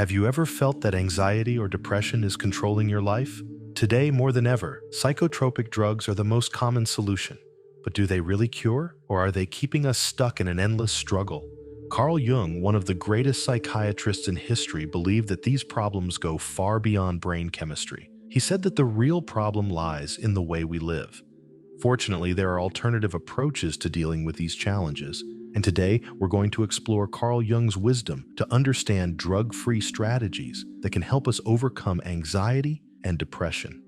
Have you ever felt that anxiety or depression is controlling your life? Today, more than ever, psychotropic drugs are the most common solution. But do they really cure, or are they keeping us stuck in an endless struggle? Carl Jung, one of the greatest psychiatrists in history, believed that these problems go far beyond brain chemistry. He said that the real problem lies in the way we live. Fortunately, there are alternative approaches to dealing with these challenges, and today we're going to explore Carl Jung's wisdom to understand drug-free strategies that can help us overcome anxiety and depression.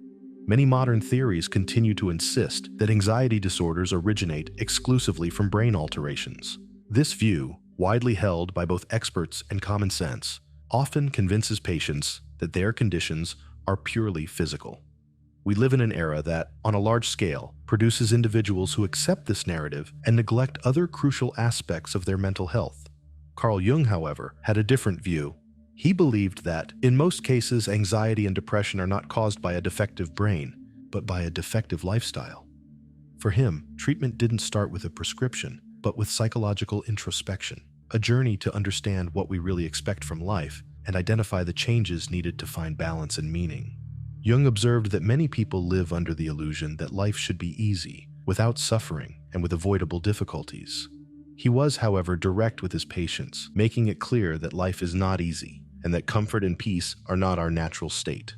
Many modern theories continue to insist that anxiety disorders originate exclusively from brain alterations. This view, widely held by both experts and common sense, often convinces patients that their conditions are purely physical. We live in an era that, on a large scale, produces individuals who accept this narrative and neglect other crucial aspects of their mental health. Carl Jung, however, had a different view. He believed that, in most cases, anxiety and depression are not caused by a defective brain, but by a defective lifestyle. For him, treatment didn't start with a prescription, but with psychological introspection, a journey to understand what we really expect from life and identify the changes needed to find balance and meaning. Jung observed that many people live under the illusion that life should be easy, without suffering, and with avoidable difficulties. He was, however, direct with his patients, making it clear that life is not easy, and that comfort and peace are not our natural state.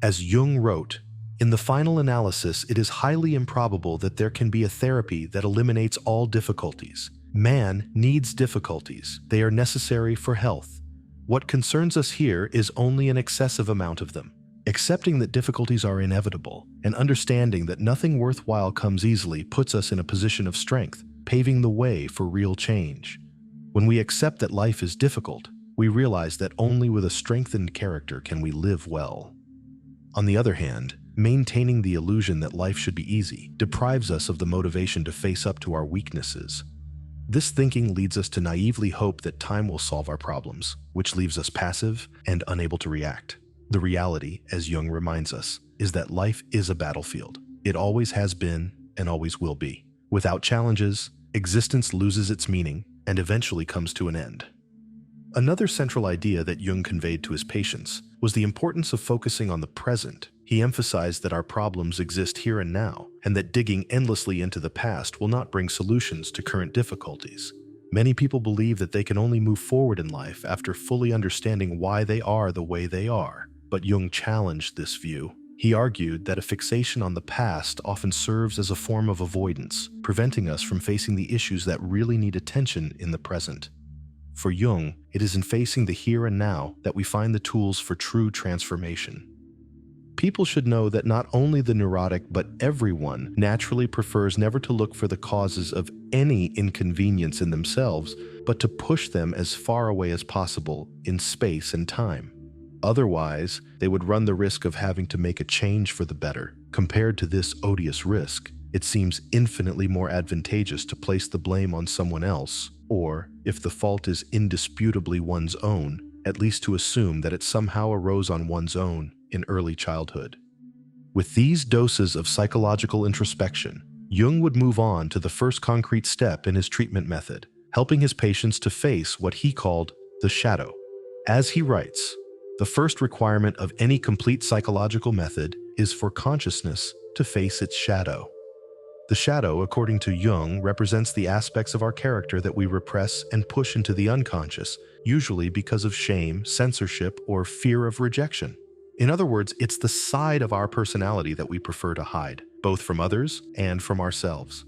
As Jung wrote, "In the final analysis, it is highly improbable that there can be a therapy that eliminates all difficulties. Man needs difficulties. They are necessary for health. What concerns us here is only an excessive amount of them. Accepting that difficulties are inevitable and understanding that nothing worthwhile comes easily puts us in a position of strength, paving the way for real change. When we accept that life is difficult, we realize that only with a strengthened character can we live well." On the other hand, maintaining the illusion that life should be easy deprives us of the motivation to face up to our weaknesses. This thinking leads us to naively hope that time will solve our problems, which leaves us passive and unable to react. The reality, as Jung reminds us, is that life is a battlefield. It always has been and always will be. Without challenges, existence loses its meaning and eventually comes to an end. Another central idea that Jung conveyed to his patients was the importance of focusing on the present. He emphasized that our problems exist here and now, and that digging endlessly into the past will not bring solutions to current difficulties. Many people believe that they can only move forward in life after fully understanding why they are the way they are. But Jung challenged this view. He argued that a fixation on the past often serves as a form of avoidance, preventing us from facing the issues that really need attention in the present. For Jung, it is in facing the here and now that we find the tools for true transformation. People should know that not only the neurotic, but everyone naturally prefers never to look for the causes of any inconvenience in themselves, but to push them as far away as possible in space and time. Otherwise, they would run the risk of having to make a change for the better. Compared to this odious risk, it seems infinitely more advantageous to place the blame on someone else, or, if the fault is indisputably one's own, at least to assume that it somehow arose on one's own in early childhood. With these doses of psychological introspection, Jung would move on to the first concrete step in his treatment method, helping his patients to face what he called the shadow. As he writes, "The first requirement of any complete psychological method is for consciousness to face its shadow." The shadow, according to Jung, represents the aspects of our character that we repress and push into the unconscious, usually because of shame, censorship, or fear of rejection. In other words, it's the side of our personality that we prefer to hide, both from others and from ourselves.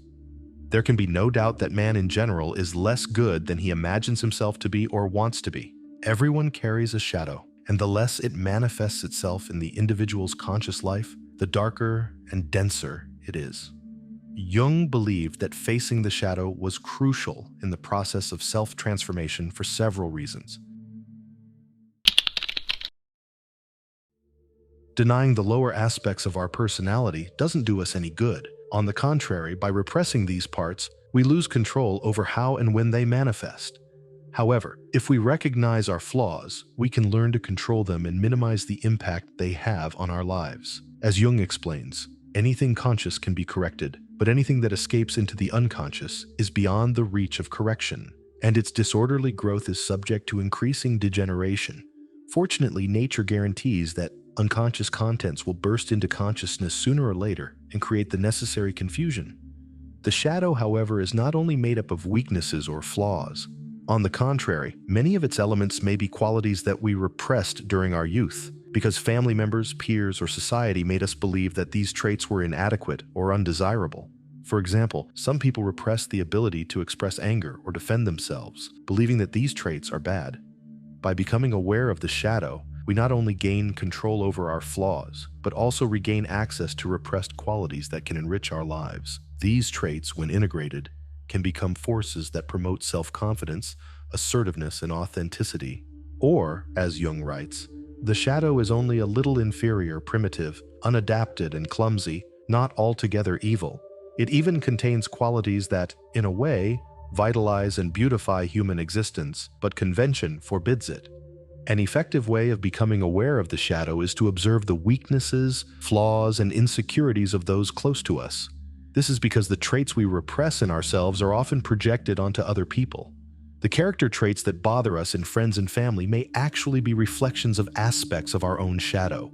There can be no doubt that man in general is less good than he imagines himself to be or wants to be. Everyone carries a shadow, and the less it manifests itself in the individual's conscious life, the darker and denser it is. Jung believed that facing the shadow was crucial in the process of self-transformation for several reasons. Denying the lower aspects of our personality doesn't do us any good. On the contrary, by repressing these parts, we lose control over how and when they manifest. However, if we recognize our flaws, we can learn to control them and minimize the impact they have on our lives. As Jung explains, anything conscious can be corrected, but anything that escapes into the unconscious is beyond the reach of correction, and its disorderly growth is subject to increasing degeneration. Fortunately, nature guarantees that unconscious contents will burst into consciousness sooner or later and create the necessary confusion. The shadow, however, is not only made up of weaknesses or flaws. On the contrary, many of its elements may be qualities that we repressed during our youth, because family members, peers, or society made us believe that these traits were inadequate or undesirable. For example, some people repress the ability to express anger or defend themselves, believing that these traits are bad. By becoming aware of the shadow, we not only gain control over our flaws, but also regain access to repressed qualities that can enrich our lives. These traits, when integrated, can become forces that promote self-confidence, assertiveness, and authenticity. Or, as Jung writes, the shadow is only a little inferior, primitive, unadapted, and clumsy, not altogether evil. It even contains qualities that, in a way, vitalize and beautify human existence, but convention forbids it. An effective way of becoming aware of the shadow is to observe the weaknesses, flaws, and insecurities of those close to us. This is because the traits we repress in ourselves are often projected onto other people. The character traits that bother us in friends and family may actually be reflections of aspects of our own shadow.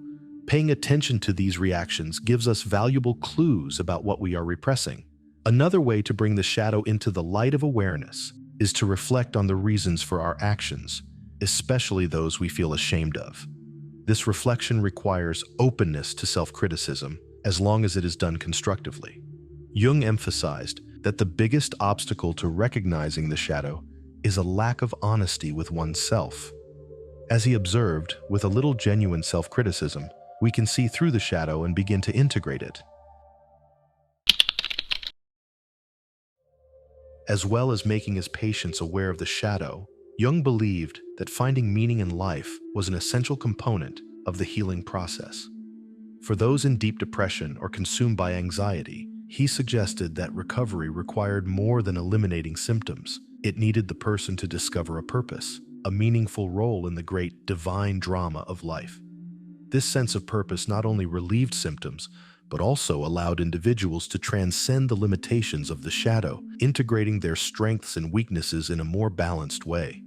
Paying attention to these reactions gives us valuable clues about what we are repressing. Another way to bring the shadow into the light of awareness is to reflect on the reasons for our actions, especially those we feel ashamed of. This reflection requires openness to self-criticism, as long as it is done constructively. Jung emphasized that the biggest obstacle to recognizing the shadow is a lack of honesty with oneself. As he observed, with a little genuine self-criticism, we can see through the shadow and begin to integrate it. As well as making his patients aware of the shadow, Jung believed that finding meaning in life was an essential component of the healing process. For those in deep depression or consumed by anxiety, he suggested that recovery required more than eliminating symptoms. It needed the person to discover a purpose, a meaningful role in the great divine drama of life. This sense of purpose not only relieved symptoms, but also allowed individuals to transcend the limitations of the shadow, integrating their strengths and weaknesses in a more balanced way.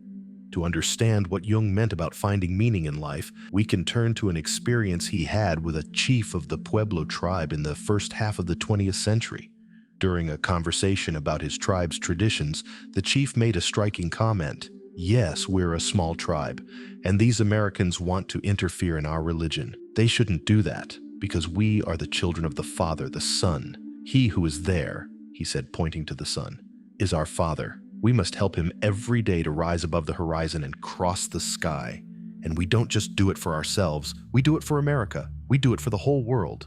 To understand what Jung meant about finding meaning in life, we can turn to an experience he had with a chief of the Pueblo tribe in the first half of the 20th century. During a conversation about his tribe's traditions, the chief made a striking comment. "Yes, we're a small tribe, and these Americans want to interfere in our religion. They shouldn't do that, because we are the children of the Father, the Son. He who is there," he said, pointing to the sun, "is our Father. We must help him every day to rise above the horizon and cross the sky. And we don't just do it for ourselves, we do it for America. We do it for the whole world."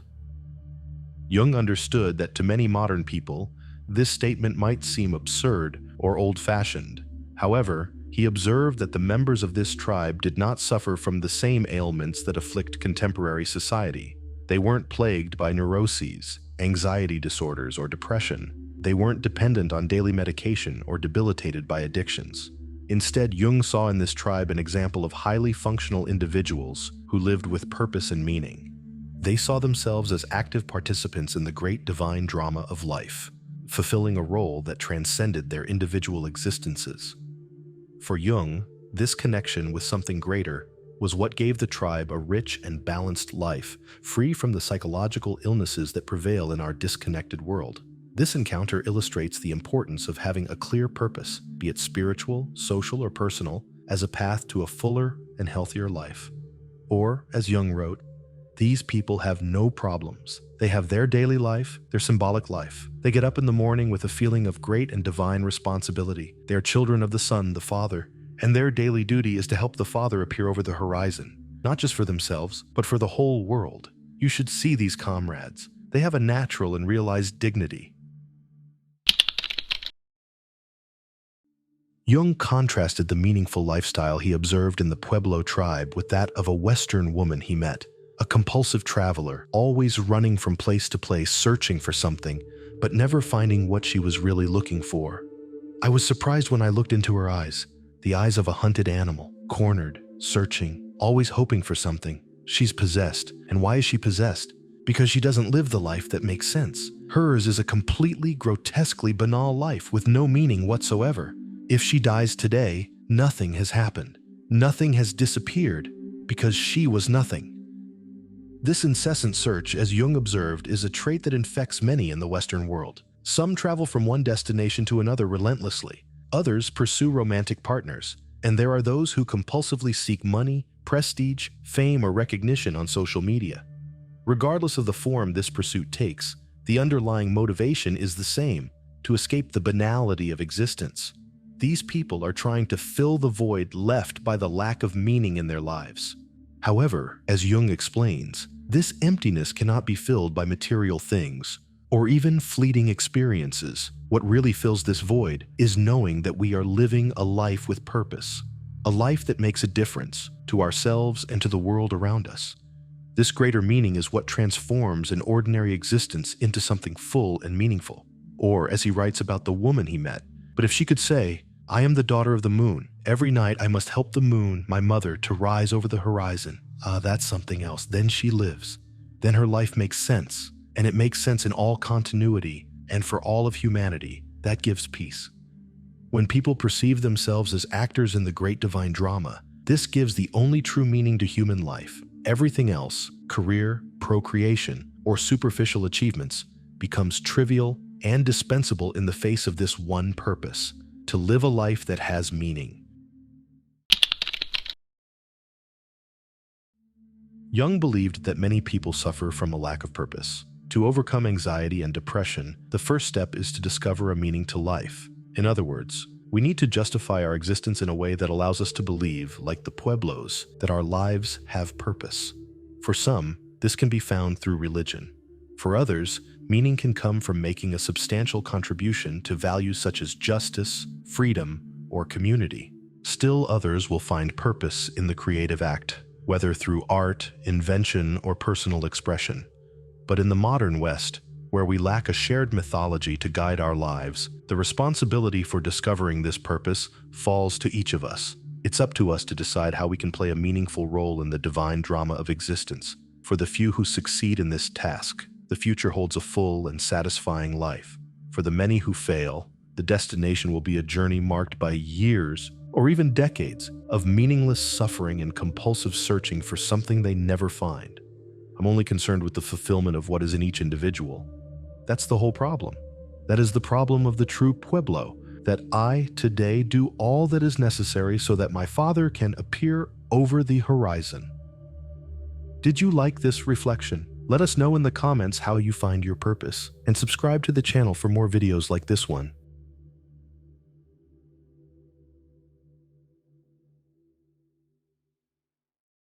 Jung understood that to many modern people, this statement might seem absurd or old-fashioned. However, he observed that the members of this tribe did not suffer from the same ailments that afflict contemporary society. They weren't plagued by neuroses, anxiety disorders, or depression. They weren't dependent on daily medication or debilitated by addictions. Instead, Jung saw in this tribe an example of highly functional individuals who lived with purpose and meaning. They saw themselves as active participants in the great divine drama of life, fulfilling a role that transcended their individual existences. For Jung, this connection with something greater was what gave the tribe a rich and balanced life, free from the psychological illnesses that prevail in our disconnected world. This encounter illustrates the importance of having a clear purpose, be it spiritual, social, or personal, as a path to a fuller and healthier life. Or, as Jung wrote, "These people have no problems. They have their daily life, their symbolic life. They get up in the morning with a feeling of great and divine responsibility. They are children of the Son, the Father, and their daily duty is to help the Father appear over the horizon, not just for themselves, but for the whole world. You should see these comrades. They have a natural and realized dignity." Jung contrasted the meaningful lifestyle he observed in the Pueblo tribe with that of a Western woman he met, a compulsive traveler, always running from place to place searching for something, but never finding what she was really looking for. "I was surprised when I looked into her eyes, the eyes of a hunted animal, cornered, searching, always hoping for something. She's possessed. And why is she possessed? Because she doesn't live the life that makes sense. Hers is a completely grotesquely banal life with no meaning whatsoever. If she dies today, nothing has happened. Nothing has disappeared. because she was nothing. This incessant search, as Jung observed, is a trait that infects many in the Western world. Some travel from one destination to another relentlessly. Others pursue romantic partners. And there are those who compulsively seek money, prestige, fame, or recognition on social media. Regardless of the form this pursuit takes, the underlying motivation is the same: to escape the banality of existence. These people are trying to fill the void left by the lack of meaning in their lives. However, as Jung explains, this emptiness cannot be filled by material things or even fleeting experiences. What really fills this void is knowing that we are living a life with purpose, a life that makes a difference to ourselves and to the world around us. This greater meaning is what transforms an ordinary existence into something full and meaningful. Or, as he writes about the woman he met, "But if she could say, 'I am the daughter of the moon. Every night I must help the moon, my mother, to rise over the horizon.' That's something else. Then she lives. Then her life makes sense, and it makes sense in all continuity and for all of humanity. That gives peace." When people perceive themselves as actors in the great divine drama, this gives the only true meaning to human life. Everything else, career, procreation, or superficial achievements, becomes trivial and dispensable in the face of this one purpose: to live a life that has meaning. Jung believed that many people suffer from a lack of purpose. To overcome anxiety and depression, the first step is to discover a meaning to life. In other words, we need to justify our existence in a way that allows us to believe, like the Pueblos, that our lives have purpose. For some, this can be found through religion. For others, meaning can come from making a substantial contribution to values such as justice, freedom, or community. Still others will find purpose in the creative act, whether through art, invention, or personal expression. But in the modern West, where we lack a shared mythology to guide our lives, the responsibility for discovering this purpose falls to each of us. It's up to us to decide how we can play a meaningful role in the divine drama of existence. For the few who succeed in this task, the future holds a full and satisfying life. For the many who fail, the destination will be a journey marked by years or even decades of meaningless suffering and compulsive searching for something they never find. I'm only concerned with the fulfillment of what is in each individual. That's the whole problem. That is the problem of the true Pueblo, that I today do all that is necessary so that my Father can appear over the horizon. Did you like this reflection? Let us know in the comments how you find your purpose, and subscribe to the channel for more videos like this one.